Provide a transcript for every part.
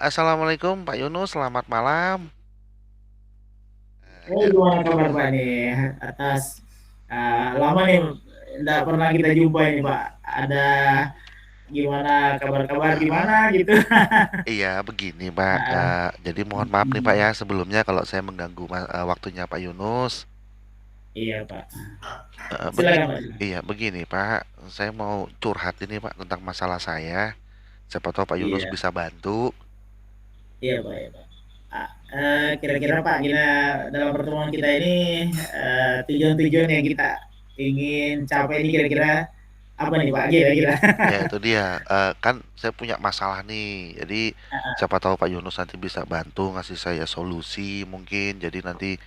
Assalamualaikum Pak Yunus, selamat malam. Gimana kabar Pak nih atas lama nih nggak pernah kita jumpa ini Pak. Ada gimana kabar-kabar di mana gitu? Iya, begini Pak. Ah, Jadi mohon maaf nih Pak ya sebelumnya kalau saya mengganggu waktunya Pak Yunus. iya Pak. Begini, Silakan Pak. Silakan. iya begini Pak. Saya mau curhat ini Pak tentang masalah saya. Siapa tahu Pak Yunus Iya, bisa bantu. iya Pak. Iya, Pak. Kira-kira Pak, kita dalam pertemuan kita ini tujuan-tujuan yang kita ingin capai ini kira-kira apa nih Pak? Kira-kira. Ya itu dia. Kan saya punya masalah nih. Jadi siapa tahu Pak Yunus nanti bisa bantu ngasih saya solusi mungkin. Jadi nanti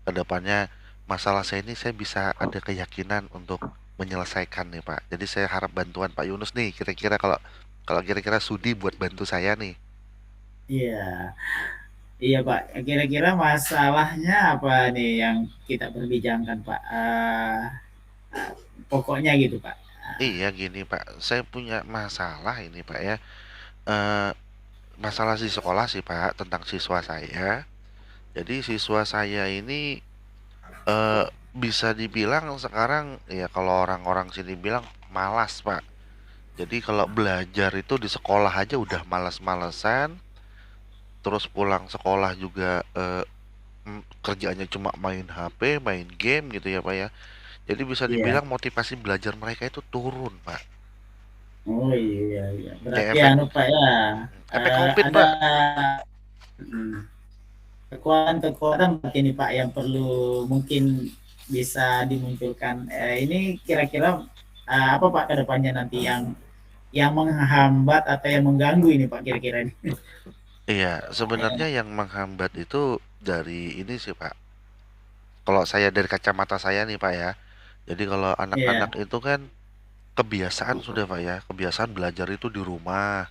ke depannya masalah saya ini saya bisa ada keyakinan untuk menyelesaikan nih Pak. Jadi saya harap bantuan Pak Yunus nih. Kira-kira kalau kalau kira-kira sudi buat bantu saya nih. Iya. Iya Pak, kira-kira masalahnya apa nih yang kita perbincangkan Pak? Pokoknya gitu Pak. Iya gini Pak, saya punya masalah ini Pak ya. Eh Masalah di sekolah sih Pak tentang siswa saya. Jadi siswa saya ini eh bisa dibilang sekarang ya kalau orang-orang sini bilang malas Pak. Jadi kalau belajar itu di sekolah aja udah malas-malesan, terus pulang sekolah juga kerjanya cuma main HP, main game gitu ya Pak ya. Jadi bisa Iya. dibilang motivasi belajar mereka itu turun Pak. Oh iya iya. Kayak Berarti efek anu Pak ya, efek COVID ada Pak. kekuatan-kekuatan berarti ini Pak yang perlu mungkin bisa dimunculkan. Ini kira-kira apa Pak ke depannya nanti yang menghambat atau yang mengganggu ini Pak kira-kira ini? Iya, sebenarnya yang menghambat itu dari ini sih Pak. Kalau saya dari kacamata saya nih Pak ya. Jadi kalau anak-anak Iya, itu kan kebiasaan sudah Pak ya, kebiasaan belajar itu di rumah,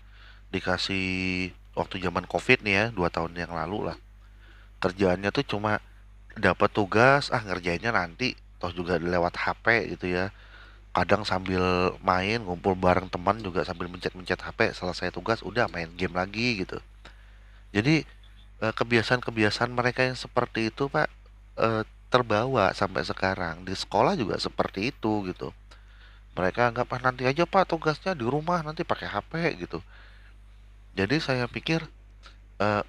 dikasih waktu zaman COVID nih ya, 2 tahun yang lalu lah. Kerjaannya tuh cuma dapat tugas, ngerjainnya nanti, toh juga lewat HP gitu ya. Kadang sambil main, ngumpul bareng teman juga sambil mencet-mencet HP, selesai tugas udah main game lagi gitu. Jadi kebiasaan-kebiasaan mereka yang seperti itu Pak terbawa sampai sekarang. Di sekolah juga seperti itu gitu. Mereka anggap nanti aja Pak tugasnya di rumah nanti pakai HP gitu. Jadi saya pikir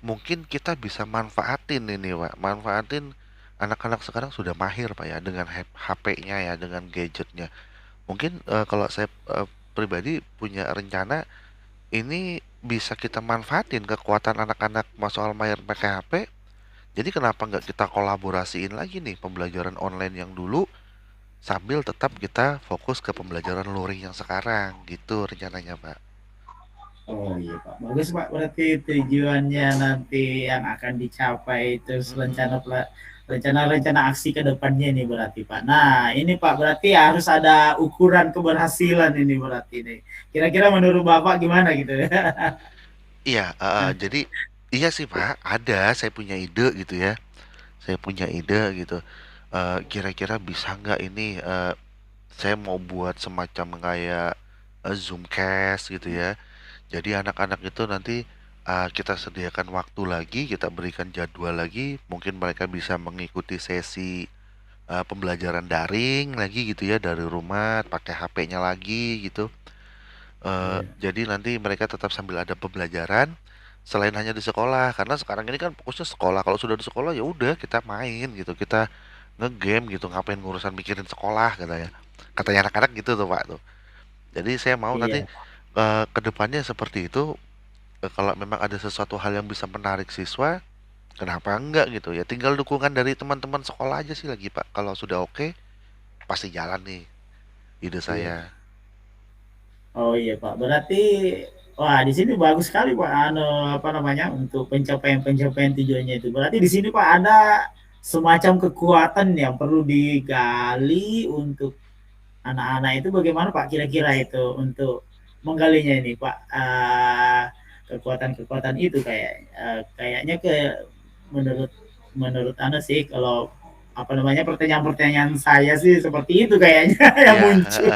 mungkin kita bisa manfaatin ini Pak, manfaatin anak-anak sekarang sudah mahir Pak ya dengan HP-nya ya, dengan gadgetnya. Mungkin kalau saya pribadi punya rencana ini bisa kita manfaatin kekuatan anak-anak soal mahir pakai HP. Jadi kenapa nggak kita kolaborasiin lagi nih pembelajaran online yang dulu sambil tetap kita fokus ke pembelajaran luring yang sekarang gitu rencananya Pak. oh iya Pak, bagus Pak. Berarti tujuannya nanti yang akan dicapai terus Mm-mm, rencana aksi ke depannya ini berarti Pak. Nah ini Pak berarti harus ada ukuran keberhasilan ini berarti nih. Kira-kira menurut Bapak gimana gitu ya? iya, jadi iya sih Pak, ada saya punya ide gitu ya. Saya punya ide gitu. Kira-kira bisa nggak ini saya mau buat semacam kayak Zoomcast gitu ya. Jadi anak-anak itu nanti kita sediakan waktu lagi, kita berikan jadwal lagi, mungkin mereka bisa mengikuti sesi pembelajaran daring lagi gitu ya dari rumah, pakai HP-nya lagi gitu. Iya, Jadi nanti mereka tetap sambil ada pembelajaran selain hanya di sekolah, karena sekarang ini kan fokusnya sekolah. Kalau sudah di sekolah ya udah kita main gitu, kita ngegame gitu, ngapain ngurusan mikirin sekolah katanya. Katanya anak-anak gitu tuh Pak tuh. Jadi saya mau nanti iya, ke depannya seperti itu. Kalau memang ada sesuatu hal yang bisa menarik siswa, kenapa enggak gitu ya? Tinggal dukungan dari teman-teman sekolah aja sih lagi Pak. Kalau sudah oke, pasti jalan nih ide iya. saya. Oh iya Pak, berarti wah di sini bagus sekali Pak, anu apa namanya untuk pencapaian-pencapaian tujuannya itu. Berarti di sini Pak ada semacam kekuatan yang perlu digali untuk anak-anak itu bagaimana Pak kira-kira itu untuk menggalinya ini Pak, kekuatan-kekuatan itu kayaknya menurut menurut Anda sih kalau apa namanya pertanyaan-pertanyaan saya sih seperti itu kayaknya yang Iya, muncul.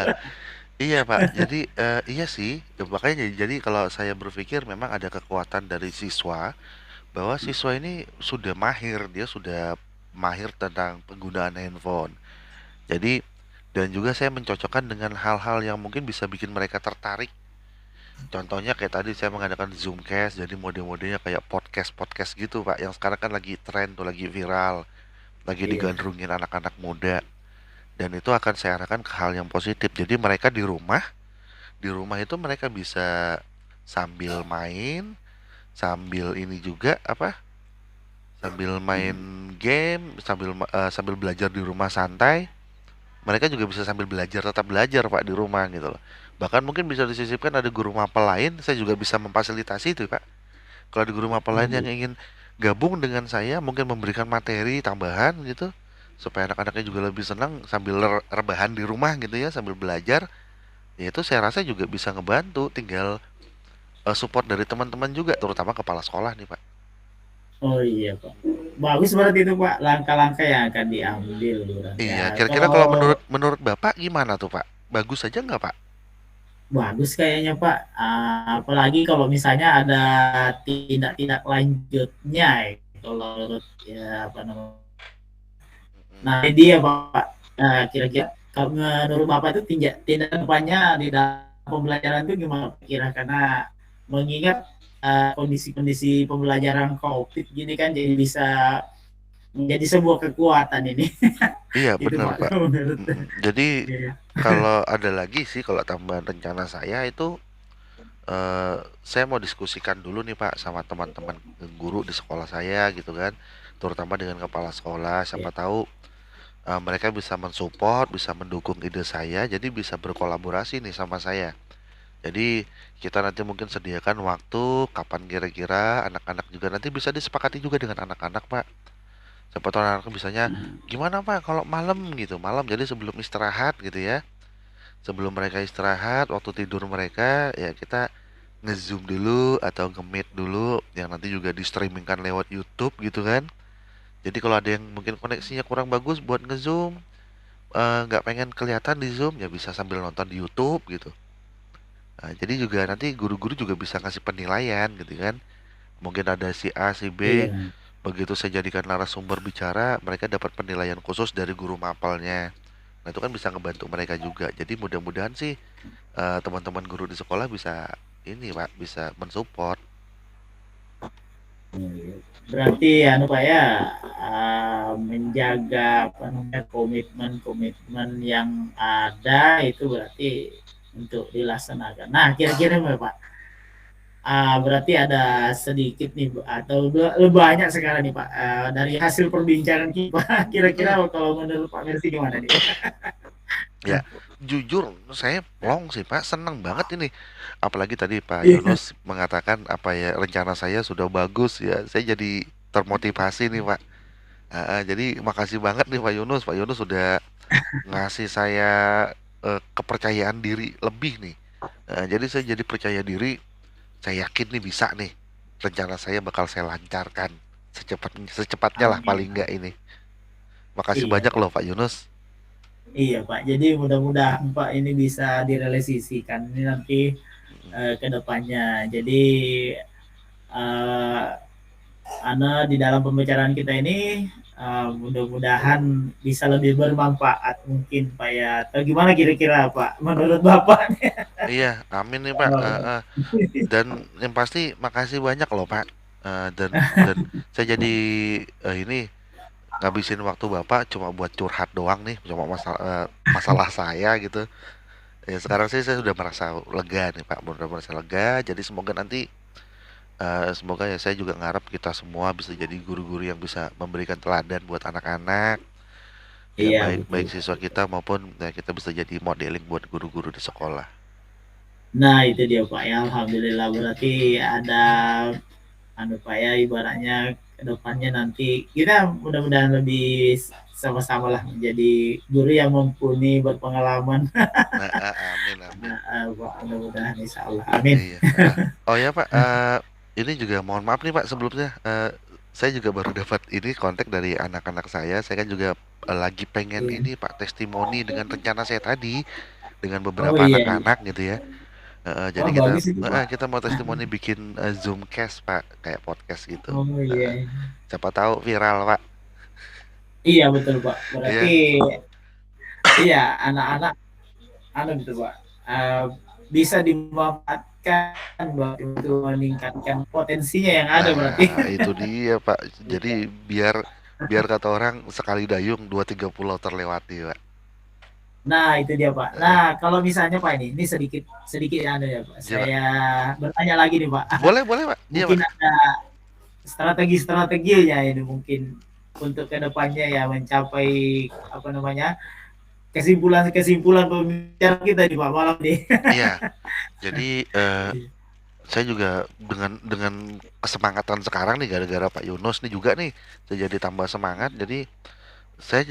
Iya Pak, jadi iya sih, makanya jadi kalau saya berpikir memang ada kekuatan dari siswa, bahwa siswa ini sudah mahir, dia sudah mahir tentang penggunaan handphone. Jadi dan juga saya mencocokkan dengan hal-hal yang mungkin bisa bikin mereka tertarik. Contohnya kayak tadi saya mengadakan Zoomcast, jadi mode-modenya kayak podcast-podcast gitu Pak, yang sekarang kan lagi tren tuh, lagi viral, lagi Iya. digandrungin anak-anak muda. Dan itu akan saya arahkan ke hal yang positif. Jadi mereka di rumah itu mereka bisa sambil main, sambil ini juga apa? Sambil main game, sambil belajar di rumah santai. Mereka juga bisa sambil belajar, tetap belajar Pak di rumah gitu loh. Bahkan mungkin bisa disisipkan ada guru mapel lain, saya juga bisa memfasilitasi itu Pak. Kalau ada guru mapel lain yang Iya. ingin gabung dengan saya, mungkin memberikan materi tambahan gitu, supaya anak-anaknya juga lebih senang sambil rebahan di rumah gitu ya, sambil belajar. Ya itu saya rasa juga bisa ngebantu, tinggal support dari teman-teman juga, terutama kepala sekolah nih Pak. Oh iya Pak. Bagus berarti itu Pak, langkah-langkah yang akan diambil berarti Iya, ya. kira-kira Kalau kalau menurut menurut Bapak gimana tuh Pak? Bagus aja nggak Pak? bagus kayaknya Pak, apalagi kalau misalnya ada tindak-tindak lanjutnya ya, kalau menurut ya apa namanya. Mm-mm. Nah, ini dia Pak. Kira-kira kalau menurut Bapak itu tindak depannya di dalam pembelajaran itu gimana kira? Karena mengingat kondisi-kondisi pembelajaran COVID gini kan jadi bisa menjadi sebuah kekuatan ini. Iya Itu bener Pak Pak. kalau menurut. Mm-mm. Jadi Iya. kalau ada lagi sih kalau tambahan rencana saya itu saya mau diskusikan dulu nih Pak sama teman-teman guru di sekolah saya gitu kan, terutama dengan kepala sekolah. Siapa Iya. tahu mereka bisa mensupport, bisa mendukung ide saya, jadi bisa berkolaborasi nih sama saya. Jadi kita nanti mungkin sediakan waktu kapan kira-kira anak-anak juga nanti bisa disepakati juga dengan anak-anak Pak. Siapa tahu anak-anak bisanya gimana Pak kalau malam gitu, malam jadi sebelum istirahat gitu ya. Sebelum mereka istirahat, waktu tidur mereka ya kita nge-zoom dulu atau nge-meet dulu yang nanti juga di streamingkan lewat YouTube gitu kan. Jadi kalau ada yang mungkin koneksinya kurang bagus buat nge-zoom, nggak pengen kelihatan di Zoom ya bisa sambil nonton di YouTube gitu. Nah, jadi juga nanti guru-guru juga bisa ngasih penilaian gitu kan. Mungkin ada si A, si B, Iya. begitu saya jadikan narasumber bicara, mereka dapat penilaian khusus dari guru mapelnya. Nah, itu kan bisa ngebantu mereka juga. Jadi mudah-mudahan sih teman-teman guru di sekolah bisa ini Pak, bisa mensupport. Berarti anu Pak ya, menjaga apa namanya komitmen-komitmen yang ada itu berarti untuk dilaksanakan. Nah, kira-kira Pak, berarti ada sedikit nih atau lebih banyak sekarang nih Pak, dari hasil perbincangan kita. Kira-kira Mm-mm. kalau menurut Pak Mersi gimana nih? Ya, jujur saya plong sih Pak, senang banget ini. Apalagi tadi Pak Iya. Yunus mengatakan apa ya rencana saya sudah bagus ya. Saya jadi termotivasi nih Pak. Jadi makasih banget nih Pak Yunus. Pak Yunus sudah ngasih saya kepercayaan diri lebih nih. Jadi saya jadi percaya diri. Saya yakin nih bisa nih. Rencana saya bakal saya lancarkan secepatnya lah Amin. paling nggak ini. Makasih Iya banyak Pak. loh Pak Yunus. Iya Pak. Jadi mudah-mudahan Pak ini bisa direalisasikan ini nanti Mm-mm. ke depannya. Jadi eh, Ana di dalam pembicaraan kita ini mudah-mudahan bisa lebih bermanfaat mungkin Pak ya. Atau gimana kira-kira Pak menurut Bapak? Iya, amin nih Pak. Oh, Dan yang pasti makasih banyak loh Pak. Dan saya jadi ini ngabisin waktu Bapak cuma buat curhat doang nih, cuma masalah saya gitu. Ya sekarang sih saya sudah merasa lega nih Pak, benar merasa lega. Jadi semoga nanti semoga ya saya juga ngarep kita semua bisa jadi guru-guru yang bisa memberikan teladan buat anak-anak. Ya iya baik baik betul. siswa kita maupun ya kita bisa jadi modeling buat guru-guru di sekolah. Nah itu dia Pak ya. Alhamdulillah berarti ada anu Pak ya ibaratnya kedepannya nanti kita mudah-mudahan lebih sama-sama lah menjadi guru yang mumpuni berpengalaman. Nah, amin amin. Pak mudah-mudahan insya Allah amin. Iya. Oh ya Pak, ini juga mohon maaf nih Pak sebelumnya. Saya juga baru dapat ini kontak dari anak-anak saya. Saya kan juga lagi pengen Iya. ini Pak testimoni dengan rencana saya tadi. dengan Oh beberapa iya iya. anak-anak gitu ya. Jadi Wah kita bagus itu Pak. kita mau testimoni bikin Zoomcast Pak, kayak podcast gitu. Oh iya. Heeh. Siapa tahu viral Pak. Iya betul Pak. Berarti Iya. iya anak-anak anu gitu Pak. Uh, bisa dimanfaatkan buat untuk meningkatkan potensinya yang ada berarti. Nah, itu dia Pak. Jadi biar biar kata orang sekali dayung dua tiga pulau terlewati Pak. Nah, itu dia, Pak. Nah, Heeh. kalau misalnya Pak ini sedikit sedikit anu ya, Pak. Gimana? Saya bertanya lagi nih, Pak. Boleh boleh Pak. Iya Mungkin Pak. ada strategi-strateginya ini mungkin untuk kedepannya ya mencapai apa namanya kesimpulan-kesimpulan pembicaraan kita di Pak malam nih. Iya. Jadi saya juga dengan kesemangatan sekarang nih gara-gara Pak Yunus nih juga nih saya jadi tambah semangat. Jadi saya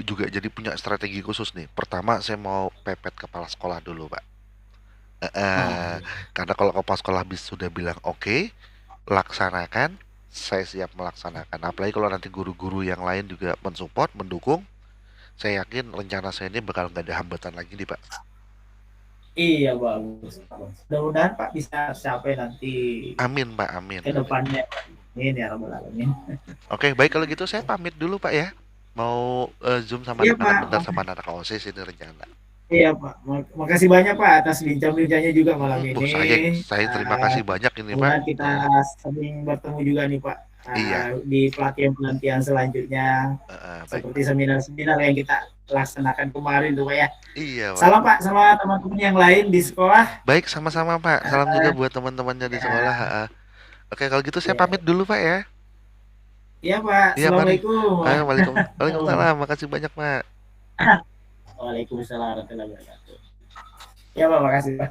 juga jadi punya strategi khusus nih. Pertama saya mau pepet kepala sekolah dulu Pak. Oh, Eh, karena kalau kepala sekolah sudah bilang oke, laksanakan, saya siap melaksanakan. Apalagi kalau nanti guru-guru yang lain juga mensupport, mendukung, saya yakin rencana saya ini bakal nggak ada hambatan lagi nih Pak. iya bagus. Mudah-mudahan Pak bisa capai nanti Amin Pak, amin, ke amin. depannya. Ini ya Rabbal Alamin. Oke, baik kalau gitu saya pamit dulu Pak ya. Mau Zoom sama Iya anak-anak Pak, bentar sama anak OSIS ini rencana. iya Pak, makasih banyak Pak atas bincang-bincangnya juga malam ini. Saya terima kasih banyak ini Pak. Kemudian kita sering bertemu juga nih Pak Iya, di pelatihan-pelatihan selanjutnya baik. seperti seminar-seminar yang kita laksanakan kemarin tuh Pak ya. Iya Pak. Salam Pak sama teman-teman yang lain di sekolah. Baik sama-sama Pak. Salam juga Uh, buat teman-temannya di sekolah. ya, Oke, kalau gitu saya ya, pamit dulu Pak ya. ya Pak. Iya, mari. Assalamualaikum. Waalaikumsalam. Makasih banyak Pak. Waalaikumsalam warahmatullahi wabarakatuh. Ya Pak, makasih Pak.